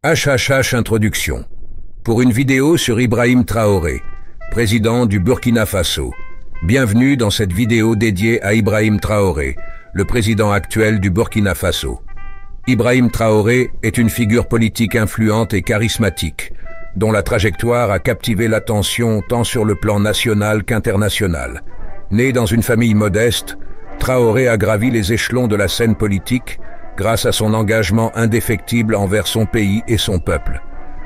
Introduction. Pour une vidéo sur Ibrahim Traoré, président du Burkina Faso. Bienvenue dans cette vidéo dédiée à Ibrahim Traoré, le président actuel du Burkina Faso. Ibrahim Traoré est une figure politique influente et charismatique, dont la trajectoire a captivé l'attention tant sur le plan national qu'international. Né dans une famille modeste, Traoré a gravi les échelons de la scène politique grâce à son engagement indéfectible envers son pays et son peuple.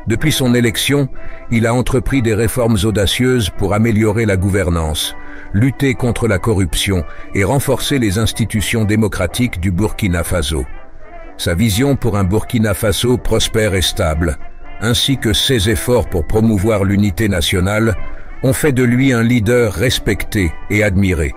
Depuis son élection, il a entrepris des réformes audacieuses pour améliorer la gouvernance, lutter contre la corruption et renforcer les institutions démocratiques du Burkina Faso. Sa vision pour un Burkina Faso prospère et stable, ainsi que ses efforts pour promouvoir l'unité nationale, ont fait de lui un leader respecté et admiré.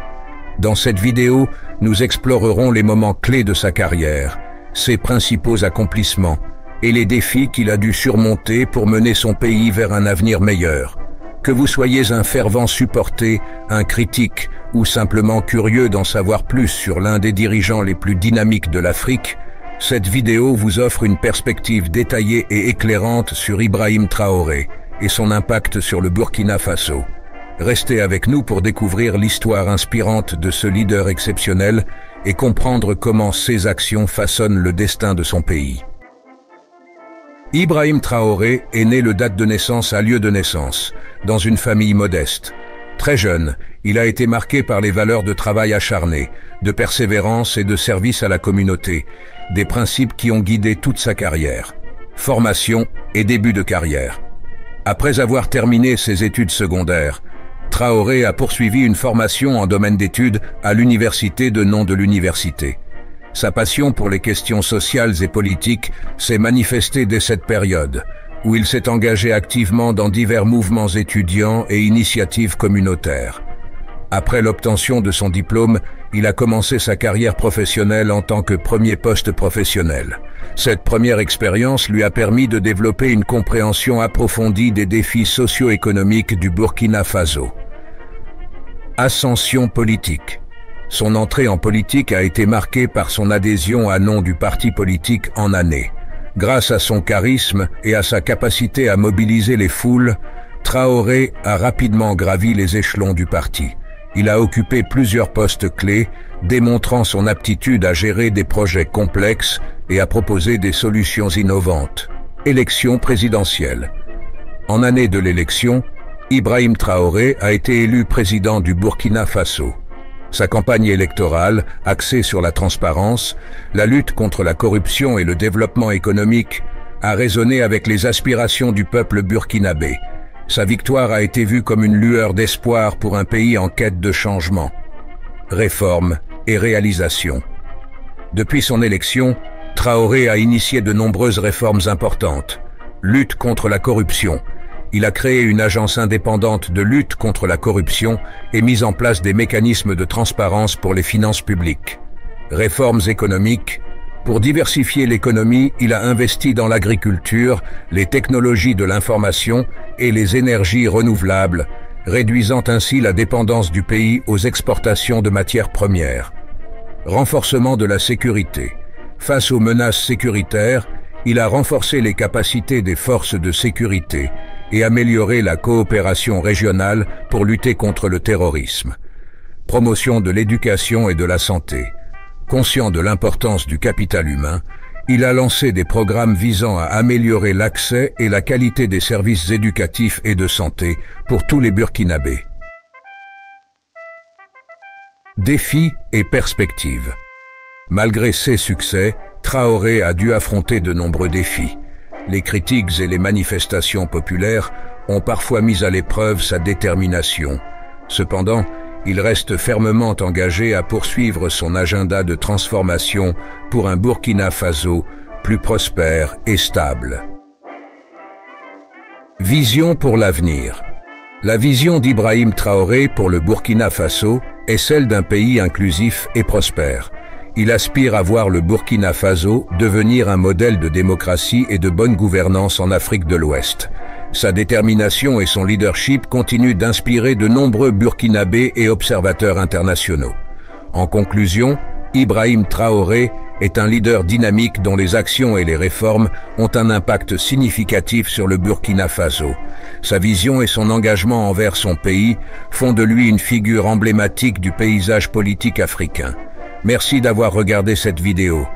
Dans cette vidéo, nous explorerons les moments clés de sa carrière, ses principaux accomplissements et les défis qu'il a dû surmonter pour mener son pays vers un avenir meilleur. Que vous soyez un fervent supporter, un critique ou simplement curieux d'en savoir plus sur l'un des dirigeants les plus dynamiques de l'Afrique, cette vidéo vous offre une perspective détaillée et éclairante sur Ibrahim Traoré et son impact sur le Burkina Faso. Restez avec nous pour découvrir l'histoire inspirante de ce leader exceptionnel et comprendre comment ses actions façonnent le destin de son pays. Ibrahim Traoré est né le date de naissance à lieu de naissance, dans une famille modeste. Très jeune, il a été marqué par les valeurs de travail acharné, de persévérance et de service à la communauté, des principes qui ont guidé toute sa carrière. Formation et début de carrière. Après avoir terminé ses études secondaires, Traoré a poursuivi une formation en domaine d'études à l'université de nom de l'université. Sa passion pour les questions sociales et politiques s'est manifestée dès cette période, où il s'est engagé activement dans divers mouvements étudiants et initiatives communautaires. Après l'obtention de son diplôme, il a commencé sa carrière professionnelle en tant que premier poste professionnel. Cette première expérience lui a permis de développer une compréhension approfondie des défis socio-économiques du Burkina Faso. Ascension politique. Son entrée en politique a été marquée par son adhésion à nom du parti politique En Année. Grâce à son charisme et à sa capacité à mobiliser les foules, Traoré a rapidement gravi les échelons du parti. Il a occupé plusieurs postes clés, démontrant son aptitude à gérer des projets complexes et à proposer des solutions innovantes. Élection présidentielle. En année de l'élection, Ibrahim Traoré a été élu président du Burkina Faso. Sa campagne électorale, axée sur la transparence, la lutte contre la corruption et le développement économique, a résonné avec les aspirations du peuple burkinabé. Sa victoire a été vue comme une lueur d'espoir pour un pays en quête de changement, réformes et réalisations. Depuis son élection, Traoré a initié de nombreuses réformes importantes. Lutte contre la corruption. Il a créé une agence indépendante de lutte contre la corruption et mis en place des mécanismes de transparence pour les finances publiques. Réformes économiques. Pour diversifier l'économie, il a investi dans l'agriculture, les technologies de l'information et les énergies renouvelables, réduisant ainsi la dépendance du pays aux exportations de matières premières. Renforcement de la sécurité. Face aux menaces sécuritaires, il a renforcé les capacités des forces de sécurité et amélioré la coopération régionale pour lutter contre le terrorisme. Promotion de l'éducation et de la santé. Conscient de l'importance du capital humain, il a lancé des programmes visant à améliorer l'accès et la qualité des services éducatifs et de santé pour tous les Burkinabés. Défis et perspectives. Malgré ses succès, Traoré a dû affronter de nombreux défis. Les critiques et les manifestations populaires ont parfois mis à l'épreuve sa détermination. Cependant, il reste fermement engagé à poursuivre son agenda de transformation pour un Burkina Faso plus prospère et stable. Vision pour l'avenir. La vision d'Ibrahim Traoré pour le Burkina Faso est celle d'un pays inclusif et prospère. Il aspire à voir le Burkina Faso devenir un modèle de démocratie et de bonne gouvernance en Afrique de l'Ouest. Sa détermination et son leadership continuent d'inspirer de nombreux Burkinabés et observateurs internationaux. En conclusion, Ibrahim Traoré est un leader dynamique dont les actions et les réformes ont un impact significatif sur le Burkina Faso. Sa vision et son engagement envers son pays font de lui une figure emblématique du paysage politique africain. Merci d'avoir regardé cette vidéo.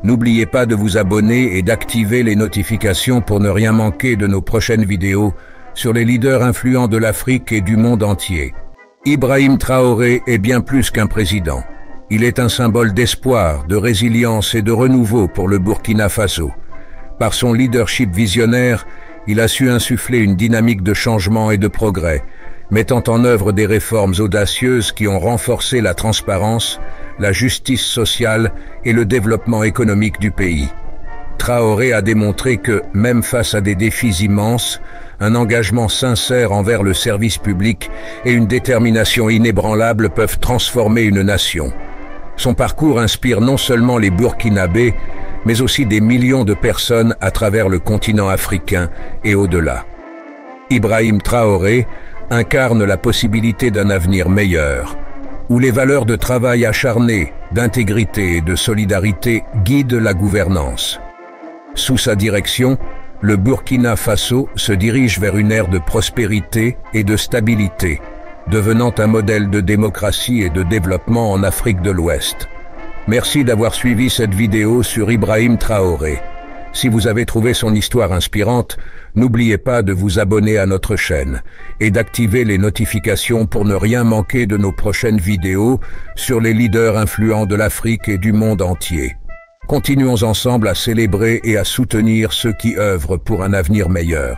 N'oubliez pas de vous abonner et d'activer les notifications pour ne rien manquer de nos prochaines vidéos sur les leaders influents de l'Afrique et du monde entier. Ibrahim Traoré est bien plus qu'un président. Il est un symbole d'espoir, de résilience et de renouveau pour le Burkina Faso. Par son leadership visionnaire, il a su insuffler une dynamique de changement et de progrès, mettant en œuvre des réformes audacieuses qui ont renforcé la transparence, la justice sociale et le développement économique du pays. Traoré a démontré que, même face à des défis immenses, un engagement sincère envers le service public et une détermination inébranlable peuvent transformer une nation. Son parcours inspire non seulement les Burkinabés, mais aussi des millions de personnes à travers le continent africain et au-delà. Ibrahim Traoré incarne la possibilité d'un avenir meilleur, où les valeurs de travail acharné, d'intégrité et de solidarité guident la gouvernance. Sous sa direction, le Burkina Faso se dirige vers une ère de prospérité et de stabilité, devenant un modèle de démocratie et de développement en Afrique de l'Ouest. Merci d'avoir suivi cette vidéo sur Ibrahim Traoré. Si vous avez trouvé son histoire inspirante, n'oubliez pas de vous abonner à notre chaîne et d'activer les notifications pour ne rien manquer de nos prochaines vidéos sur les leaders influents de l'Afrique et du monde entier. Continuons ensemble à célébrer et à soutenir ceux qui œuvrent pour un avenir meilleur.